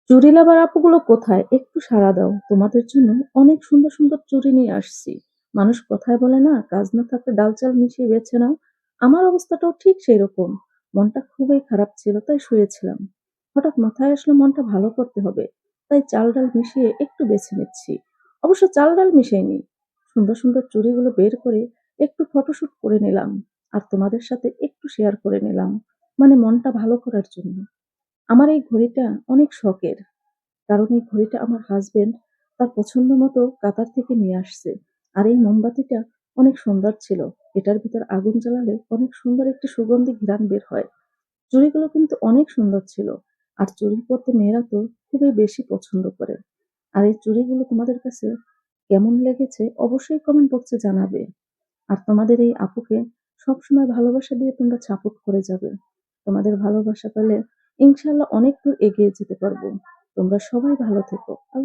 চুড়ি লাভার আপুগুলো কোথায়? একটু সাড়া দাও। তোমাদের জন্য অনেক সুন্দর, সুন্দর চুড়ি নিয়ে আসছি। মানুষ কথায় বলে না, কাজ না থাকলে ডাল চাল মিশিয়ে বেছে নাও। আমার অবস্থাটাও ঠিক সেইরকম। মনটা খুবই খারাপ ছিল, তাই শুয়েছিলাম। হঠাৎ মাথায় আসলো মনটা ভালো করতে হবে। তাই চাল ডাল মিশিয়ে একটু বেছে নিচ্ছি। অবশ্য চাল ডাল মিশাইনি। সুন্দর, সুন্দর চুড়িগুলো বের করে একটু ফটোশুট করে নিলাম। আর তোমাদের সাথে একটু শেয়ার করে নিলাম। মানে মনটা ভালো করার জন্য। আমার এই ঘড়িটা অনেক শখের। কারণ এই ঘড়িটা আমার হাসব্যান্ড তার পছন্দ মতো কাতার থেকে নিয়ে আসছে। আর এই মোমবাতিটা অনেক সুন্দর ছিল। এটার ভিতর আগুন জ্বালালে অনেক সুন্দর একটি সুগন্ধি ঘ্রাণ বের হয়। চুড়িগুলো কিন্তু অনেক সুন্দর ছিল। আর চুড়ি পরতে মেয়েরা তো খুবই বেশি পছন্দ করে। আর এই চুড়িগুলো তোমাদের কাছে কেমন লেগেছে অবশ্যই কমেন্ট বক্সে জানাবে। আর তোমাদের এই আপুকে সবসময় ভালোবাসা দিয়ে তোমরা সাপোর্ট করে যাবে। তোমাদের ভালোবাসা পেলে ইনশাআল্লাহ অনেক দূর এগিয়ে যেতে পারবো। তোমরা সবাই ভালো থেকো। আল্লাহ